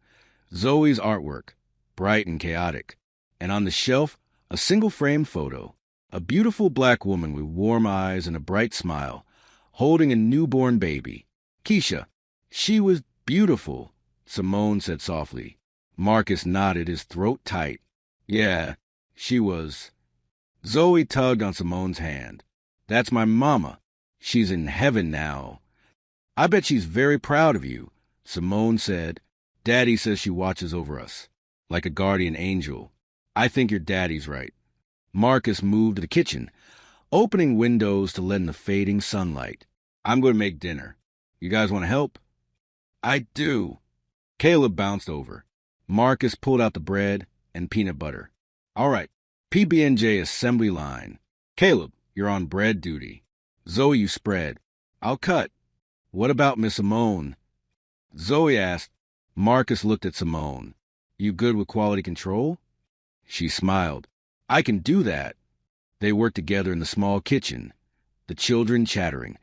Zoe's artwork, bright and chaotic. And on the shelf, a single-framed photo. A beautiful black woman with warm eyes and a bright smile, holding a newborn baby. Keisha. She was beautiful, Simone said softly. Marcus nodded, his throat tight. Yeah, she was. Zoe tugged on Simone's hand. That's my mama. She's in heaven now. I bet she's very proud of you, Simone said. Daddy says she watches over us, like a guardian angel. I think your daddy's right. Marcus moved to the kitchen, opening windows to let in the fading sunlight. I'm going to make dinner. You guys want to help? I do. Caleb bounced over. Marcus pulled out the bread and peanut butter. All right, PB&J assembly line. Caleb, you're on bread duty. Zoe, you spread. I'll cut. What about Miss Simone? Zoe asked. Marcus looked at Simone. You good with quality control? She smiled. I can do that. They worked together in the small kitchen, the children chattering,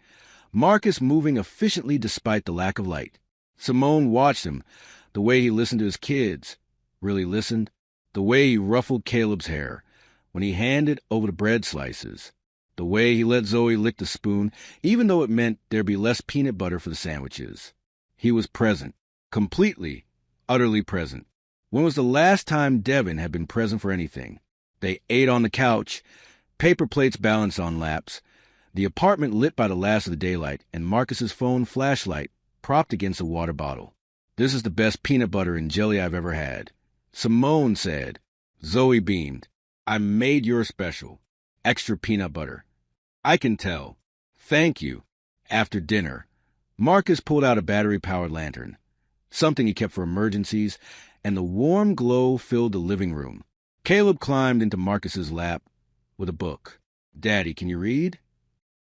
Marcus moving efficiently despite the lack of light. Simone watched him, the way he listened to his kids, really listened, the way he ruffled Caleb's hair when he handed over the bread slices, the way he let Zoe lick the spoon, even though it meant there'd be less peanut butter for the sandwiches. He was present, completely, utterly present. When was the last time Devin had been present for anything? They ate on the couch, paper plates balanced on laps, the apartment lit by the last of the daylight, and Marcus's phone flashlight propped against a water bottle. This is the best peanut butter and jelly I've ever had. Simone said. Zoe beamed. I made yours special. Extra peanut butter. I can tell. Thank you. After dinner, Marcus pulled out a battery-powered lantern, something he kept for emergencies, and the warm glow filled the living room. Caleb climbed into Marcus's lap with a book. Daddy, can you read?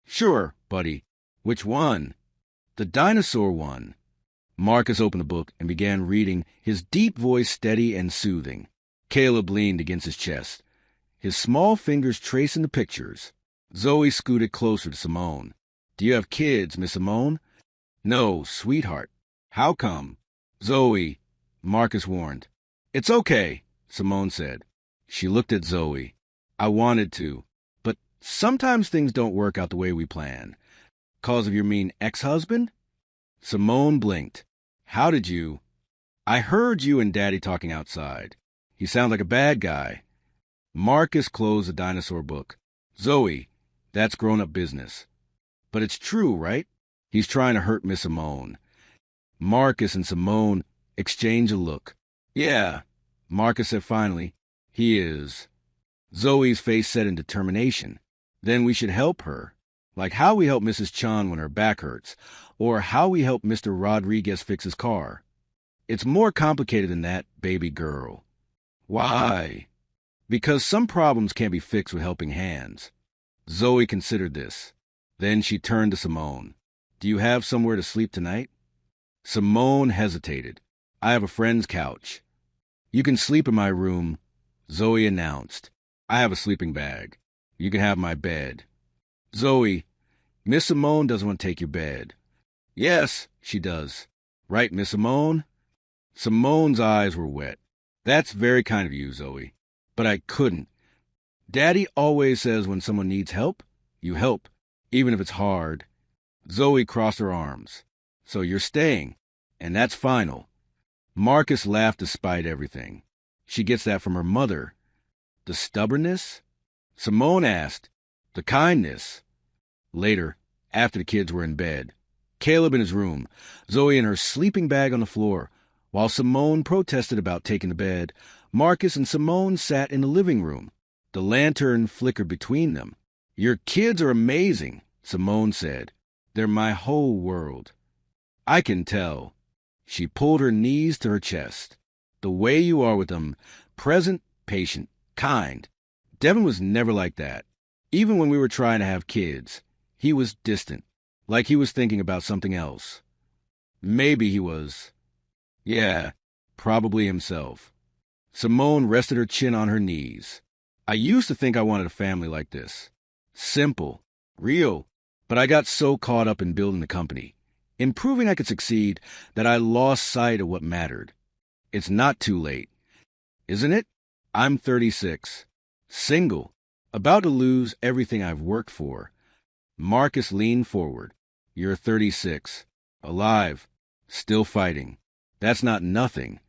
Sure, buddy. Which one? The dinosaur one. Marcus opened the book and began reading, his deep voice steady and soothing. Caleb leaned against his chest, his small fingers tracing the pictures. Zoe scooted closer to Simone. Do you have kids, Miss Simone? No, sweetheart. How come? Zoe, Marcus warned. It's okay, Simone said. She looked at Zoe. I wanted to, but sometimes things don't work out the way we plan. Cause of your mean ex-husband? Simone blinked. How did you? I heard you and Daddy talking outside. He sounds like a bad guy. Marcus closed the dinosaur book. Zoe, that's grown-up business. But it's true, right? He's trying to hurt Miss Simone. Marcus and Simone exchanged a look. Yeah, Marcus said finally. He is. Zoe's face set in determination. Then we should help her. Like how we help Mrs. Chan when her back hurts, or how we help Mr. Rodriguez fix his car. It's more complicated than that, baby girl. Why? Because some problems can't be fixed with helping hands. Zoe considered this. Then she turned to Simone. Do you have somewhere to sleep tonight? Simone hesitated. I have a friend's couch. You can sleep in my room, Zoe announced. I have a sleeping bag. You can have my bed. Zoe, Miss Simone doesn't want to take your bed. Yes, she does. Right, Miss Simone? Simone's eyes were wet. That's very kind of you, Zoe. But I couldn't. Daddy always says when someone needs help, you help, even if it's hard. Zoe crossed her arms. So you're staying, and that's final. Marcus laughed despite everything. She gets that from her mother. The stubbornness? Simone asked. The kindness. Later, after the kids were in bed, Caleb in his room, Zoe in her sleeping bag on the floor, while Simone protested about taking the bed, Marcus and Simone sat in the living room. The lantern flickered between them. Your kids are amazing, Simone said. They're my whole world. I can tell. She pulled her knees to her chest. The way you are with them, present, patient, kind. Devin was never like that. Even when we were trying to have kids, he was distant, like he was thinking about something else. Maybe he was. Yeah, probably himself. Simone rested her chin on her knees. I used to think I wanted a family like this. Simple, real, but I got so caught up in building the company, in proving I could succeed, that I lost sight of what mattered. It's not too late, isn't it? I'm 36, single, about to lose everything I've worked for. Marcus leaned forward. You're 36, alive, still fighting. That's not nothing.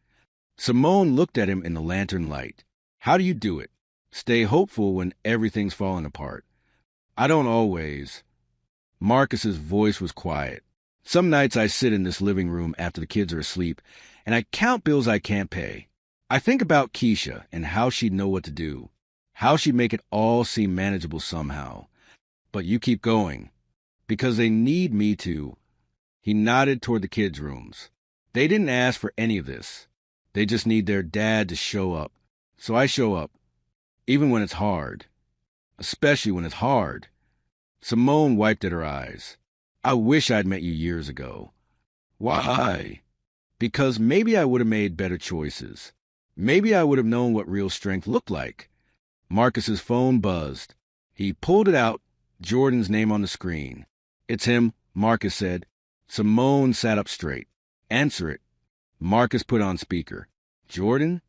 Simone looked at him in the lantern light. How do you do it? Stay hopeful when everything's falling apart. I don't always. Marcus's voice was quiet. Some nights I sit in this living room after the kids are asleep, and I count bills I can't pay. I think about Keisha and how she'd know what to do, how she'd make it all seem manageable somehow. But you keep going, because they need me to. He nodded toward the kids' rooms. They didn't ask for any of this. They just need their dad to show up. So I show up, even when it's hard. Especially when it's hard. Simone wiped at her eyes. I wish I'd met you years ago. Why? Because maybe I would have made better choices. Maybe I would have known what real strength looked like. Marcus's phone buzzed. He pulled it out, Jordan's name on the screen. It's him, Marcus said. Simone sat up straight. Answer it. Marcus put on speaker. Jordan?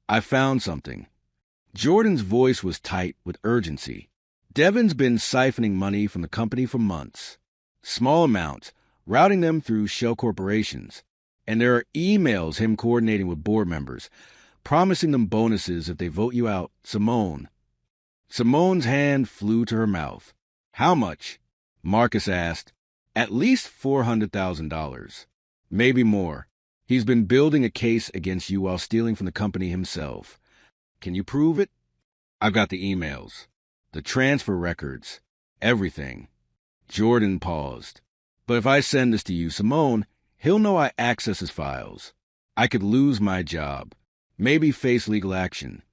I found something. Jordan's voice was tight with urgency. Devin's been siphoning money from the company for months. Small amounts, routing them through shell corporations. And there are emails him coordinating with board members, promising them bonuses if they vote you out. Simone. Simone's hand flew to her mouth. How much? Marcus asked. At least $400,000. Maybe more. He's been building a case against you while stealing from the company himself. Can you prove it? I've got the emails, the transfer records, everything. Jordan paused. But if I send this to you, Simone, he'll know I access his files. I could lose my job, maybe face legal action.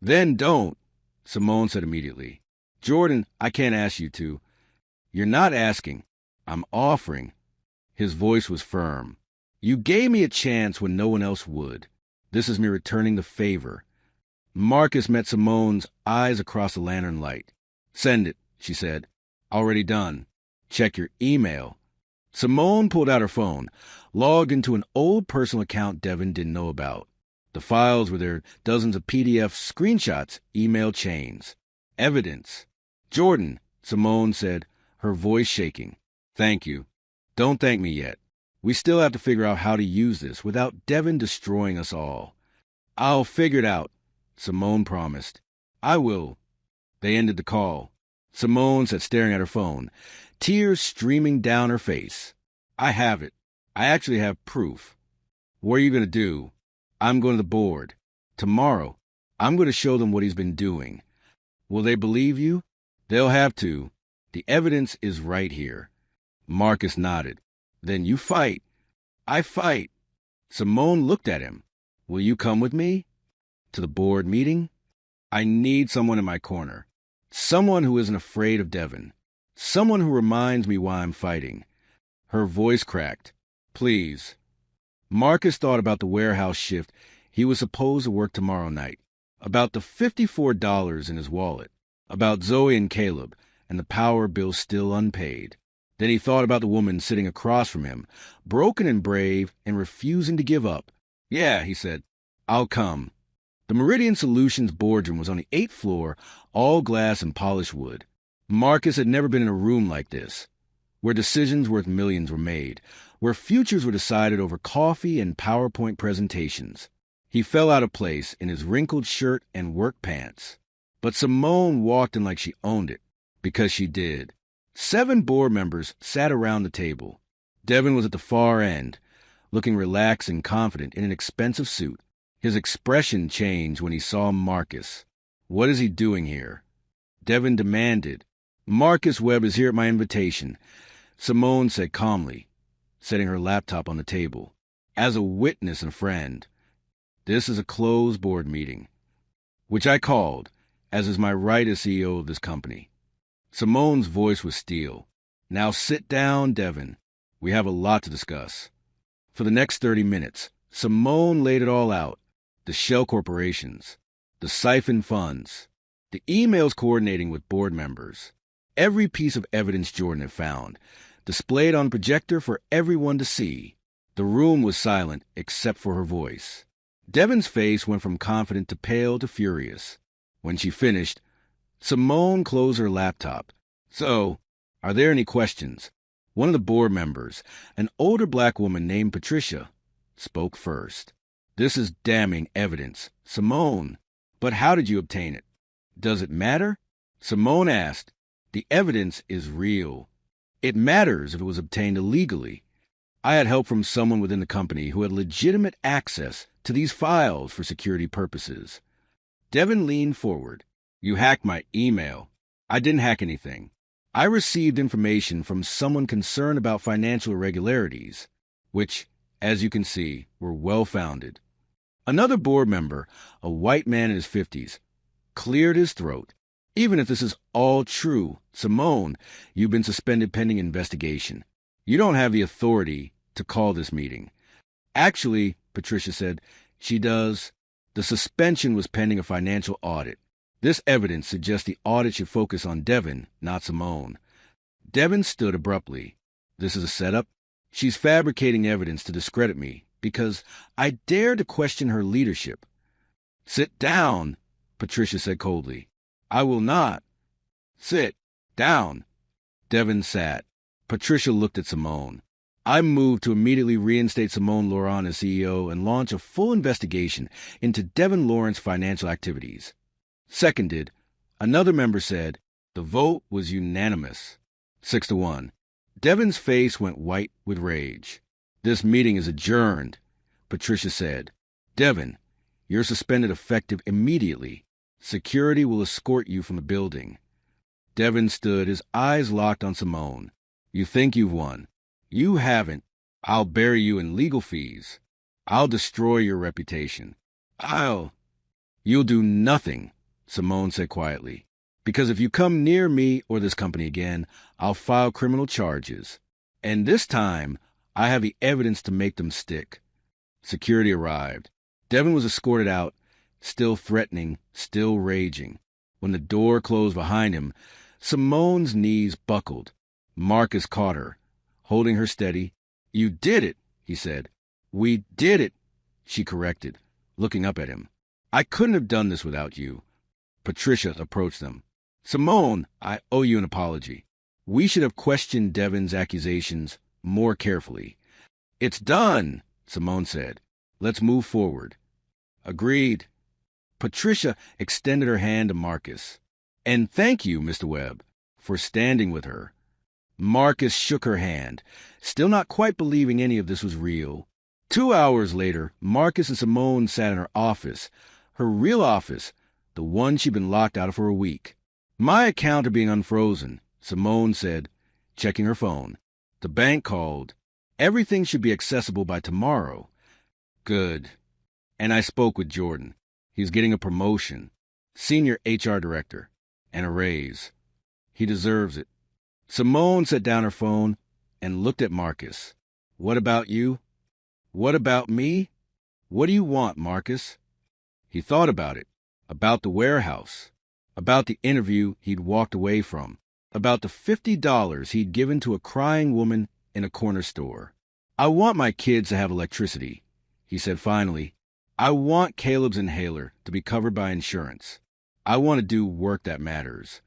Then don't, Simone said immediately. Jordan, I can't ask you to. You're not asking. I'm offering. His voice was firm. You gave me a chance when no one else would. This is me returning the favor. Marcus met Simone's eyes across the lantern light. Send it, she said. Already done. Check your email. Simone pulled out her phone, logged into an old personal account Devin didn't know about. The files were their dozens of PDF screenshots, email chains. Evidence. Jordan, Simone said, her voice shaking. Thank you. Don't thank me yet. We still have to figure out how to use this without Devin destroying us all. I'll figure it out, Simone promised. I will. They ended the call. Simone sat staring at her phone, tears streaming down her face. I have it. I actually have proof. What are you going to do? I'm going to the board. Tomorrow, I'm going to show them what he's been doing. Will they believe you? They'll have to. The evidence is right here. Marcus nodded. Then you fight. I fight. Simone looked at him. Will you come with me? To the board meeting? I need someone in my corner. Someone who isn't afraid of Devin. Someone who reminds me why I'm fighting. Her voice cracked. Please. Marcus thought about the warehouse shift he was supposed to work tomorrow night, about the $54 in his wallet, about Zoe and Caleb, and the power bill still unpaid. Then he thought about the woman sitting across from him, broken and brave and refusing to give up. Yeah, he said, I'll come. The Meridian Solutions boardroom was on the 8th floor, all glass and polished wood. Marcus had never been in a room like this, where decisions worth millions were made, where futures were decided over coffee and PowerPoint presentations. He fell out of place in his wrinkled shirt and work pants. But Simone walked in like she owned it, because she did. 7 board members sat around the table. Devin was at the far end, looking relaxed and confident in an expensive suit. His expression changed when he saw Marcus. What is he doing here? Devin demanded. Marcus Webb is here at my invitation, Simone said calmly, setting her laptop on the table. As a witness and friend. This is a closed board meeting, which I called, as is my right as CEO of this company. Simone's voice was steel. Now sit down, Devin. We have a lot to discuss. For the next 30 minutes, Simone laid it all out. The shell corporations, the siphoned funds, the emails coordinating with board members, every piece of evidence Jordan had found, displayed on projector for everyone to see. The room was silent except for her voice. Devin's face went from confident to pale to furious. When she finished, Simone closed her laptop. So, are there any questions? One of the board members, an older black woman named Patricia, spoke first. This is damning evidence. Simone, but how did you obtain it? Does it matter? Simone asked. The evidence is real. It matters if it was obtained illegally. I had help from someone within the company who had legitimate access to these files for security purposes. Devin leaned forward. You hacked my email. I didn't hack anything. I received information from someone concerned about financial irregularities, which, as you can see, were well-founded. Another board member, a white man in his 50s, cleared his throat. Even if this is all true, Simone, you've been suspended pending investigation. You don't have the authority to call this meeting. Actually, Patricia said, she does. The suspension was pending a financial audit. This evidence suggests the audit should focus on Devin, not Simone. Devin stood abruptly. This is a setup? She's fabricating evidence to discredit me because I dare to question her leadership. Sit down, Patricia said coldly. I will not. Sit down. Devin sat. Patricia looked at Simone. I moved to immediately reinstate Simone Laurent as CEO and launch a full investigation into Devin Laurent's financial activities. Seconded, another member said, the vote was unanimous, 6-1. Devin's face went white with rage. This meeting is adjourned, Patricia said. Devin, you're suspended effective immediately. Security will escort you from the building. Devin stood, his eyes locked on Simone. You think you've won. You haven't. I'll bury you in legal fees. I'll destroy your reputation. You'll do nothing, Simone said quietly. Because if you come near me or this company again, I'll file criminal charges. And this time, I have the evidence to make them stick. Security arrived. Devin was escorted out, still threatening, still raging. When the door closed behind him, Simone's knees buckled. Marcus caught her, holding her steady. You did it, he said. We did it, she corrected, looking up at him. I couldn't have done this without you. Patricia approached them. Simone, I owe you an apology. We should have questioned Devin's accusations more carefully. It's done, Simone said. Let's move forward. Agreed. Patricia extended her hand to Marcus. And thank you, Mr. Webb, for standing with her. Marcus shook her hand, still not quite believing any of this was real. 2 hours later, Marcus and Simone sat in her office, her real office, the one she'd been locked out of for a week. My account are being unfrozen, Simone said, checking her phone. The bank called. Everything should be accessible by tomorrow. Good. And I spoke with Jordan. He's getting a promotion, senior HR director, and a raise. He deserves it. Simone set down her phone and looked at Marcus. What about you? What about me? What do you want, Marcus? He thought about it, about the warehouse, about the interview he'd walked away from, about the $50 he'd given to a crying woman in a corner store. I want my kids to have electricity, he said finally. I want Caleb's inhaler to be covered by insurance. I want to do work that matters.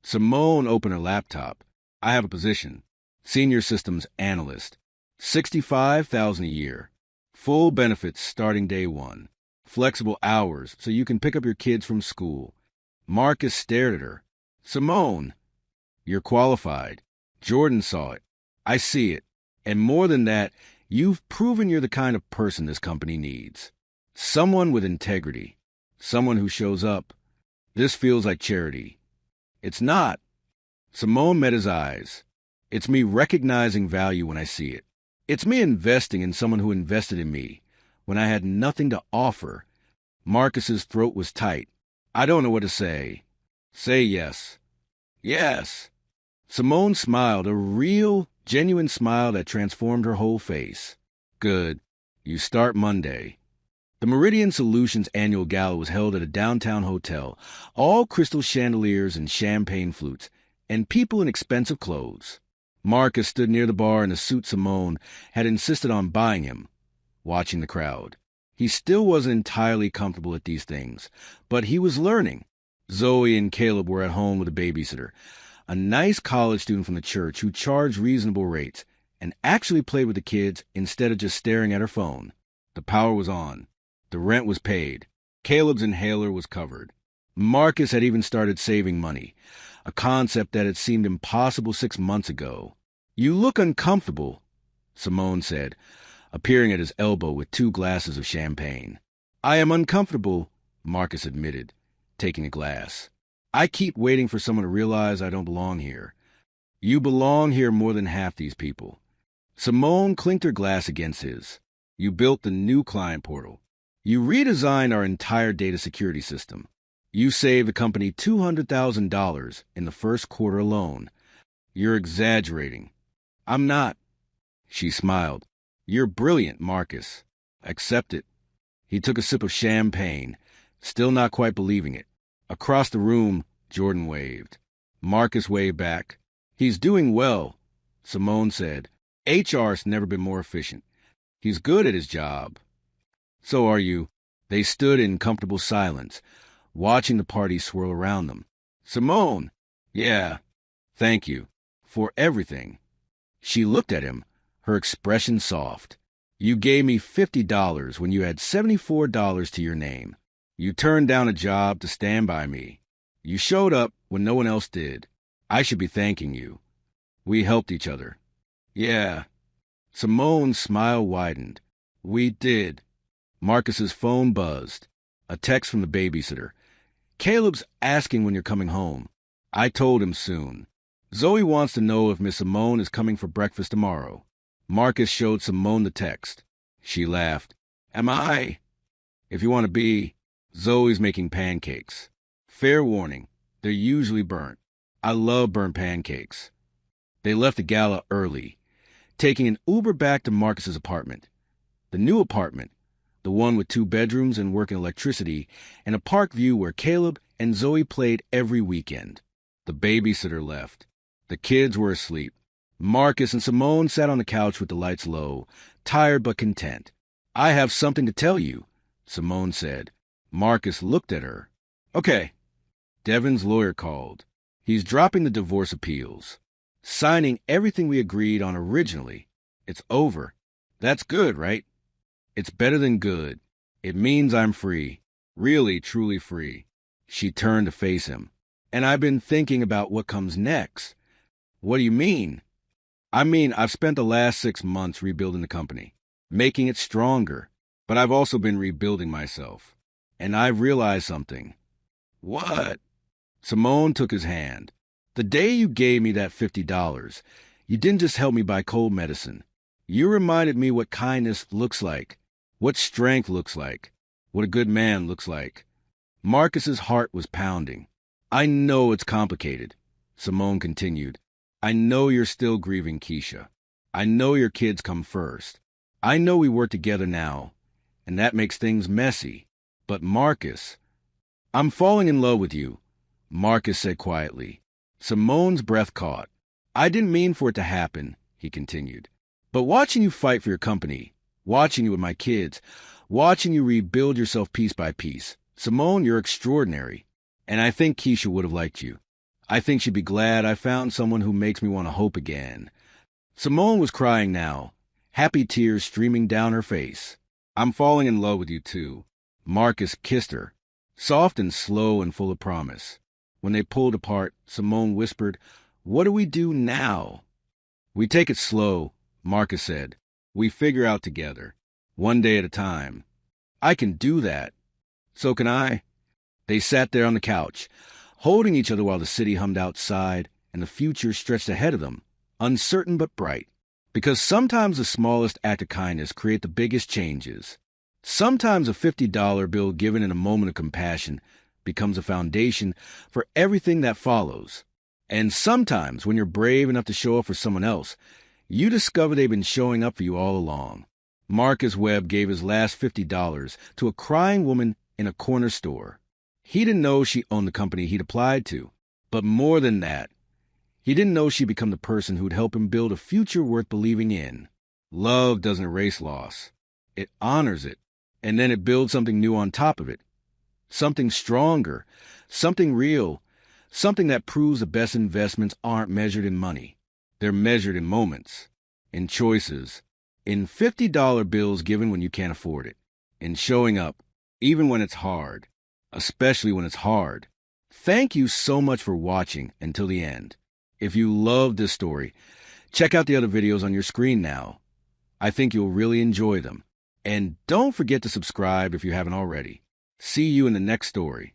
Simone opened her laptop. I have a position, senior systems analyst, $65,000 a year, full benefits starting day one, flexible hours so you can pick up your kids from school. Marcus stared at her. Simone, you're qualified. Jordan saw it. I see it. And more than that, you've proven you're the kind of person this company needs. Someone with integrity. Someone who shows up. This feels like charity. It's not. Simone met his eyes. It's me recognizing value when I see it. It's me investing in someone who invested in me when I had nothing to offer. Marcus's throat was tight. I don't know what to say. Say yes. Yes. Simone smiled, a real, genuine smile that transformed her whole face. Good. You start Monday. The Meridian Solutions annual gala was held at a downtown hotel, all crystal chandeliers and champagne flutes, and people in expensive clothes. Marcus stood near the bar in a suit Simone had insisted on buying him, watching the crowd. He still wasn't entirely comfortable at these things, but he was learning. Zoe and Caleb were at home with a babysitter, a nice college student from the church who charged reasonable rates and actually played with the kids instead of just staring at her phone. The power was on. The rent was paid. Caleb's inhaler was covered. Marcus had even started saving money, a concept that had seemed impossible 6 months ago. "You look uncomfortable," Simone said, appearing at his elbow with 2 glasses of champagne. "I am uncomfortable," Marcus admitted, taking a glass. "I keep waiting for someone to realize I don't belong here." "You belong here more than half these people." Simone clinked her glass against his. "You built the new client portal. You redesigned our entire data security system. You saved the company $200,000 in the first quarter alone. You're exaggerating." "I'm not." She smiled. "You're brilliant, Marcus. Accept it." He took a sip of champagne, still not quite believing it. Across the room, Jordan waved. Marcus waved back. "He's doing well," Simone said. "HR's never been more efficient. He's good at his job." "So are you." They stood in comfortable silence, watching the party swirl around them. "Simone!" "Yeah, thank you. For everything." She looked at him, her expression soft. "You gave me $50 when you had $74 to your name. You turned down a job to stand by me. You showed up when no one else did. I should be thanking you. We helped each other." "Yeah." Simone's smile widened. "We did." Marcus's phone buzzed. A text from the babysitter. "Caleb's asking when you're coming home. I told him soon. Zoe wants to know if Miss Simone is coming for breakfast tomorrow." Marcus showed Simone the text. She laughed. "Am I?" "If you want to be, Zoe's making pancakes. Fair warning, they're usually burnt. I love burnt pancakes." They left the gala early, taking an Uber back to Marcus's apartment. The new apartment, the one with 2 bedrooms and working electricity, and a park view where Caleb and Zoe played every weekend. The babysitter left. The kids were asleep. Marcus and Simone sat on the couch with the lights low, tired but content. "I have something to tell you," Simone said. Marcus looked at her. "Okay." Devin's lawyer called. "He's dropping the divorce appeals. Signing everything we agreed on originally. It's over. That's good, right?" "It's better than good. It means I'm free. Really, truly free." She turned to face him. "And I've been thinking about what comes next." "What do you mean?" "I mean, I've spent the last 6 months rebuilding the company, making it stronger, but I've also been rebuilding myself. And I've realized something." "What?" Simone took his hand. "The day you gave me that $50, you didn't just help me buy cold medicine. You reminded me what kindness looks like, what strength looks like, what a good man looks like." Marcus's heart was pounding. "I know it's complicated," Simone continued. "I know you're still grieving Keisha. I know your kids come first. I know we work together now, and that makes things messy. But Marcus..." "I'm falling in love with you," Marcus said quietly. Simone's breath caught. "I didn't mean for it to happen," he continued. "But watching you fight for your company, watching you with my kids, watching you rebuild yourself piece by piece. Simone, you're extraordinary. And I think Keisha would have liked you. I think she'd be glad I found someone who makes me want to hope again." Simone was crying now, happy tears streaming down her face. "I'm falling in love with you, too." Marcus kissed her, soft and slow and full of promise. When they pulled apart, Simone whispered, "What do we do now?" "We take it slow," Marcus said. "We figure out together, one day at a time." "I can do that." "So can I." They sat there on the couch, holding each other while the city hummed outside and the future stretched ahead of them, uncertain but bright. Because sometimes the smallest act of kindness create the biggest changes. Sometimes a $50 bill given in a moment of compassion becomes a foundation for everything that follows. And sometimes when you're brave enough to show up for someone else, you discover they've been showing up for you all along. Marcus Webb gave his last $50 to a crying woman in a corner store. He didn't know she owned the company he'd applied to. But more than that, he didn't know she'd become the person who'd help him build a future worth believing in. Love doesn't erase loss. It honors it, and then it builds something new on top of it. Something stronger, something real, something that proves the best investments aren't measured in money. They're measured in moments, in choices, in $50 bills given when you can't afford it, in showing up, even when it's hard. especially when it's hard. Thank you so much for watching until the end. If you loved this story, check out the other videos on your screen now. I think you'll really enjoy them. And don't forget to subscribe if you haven't already. See you in the next story.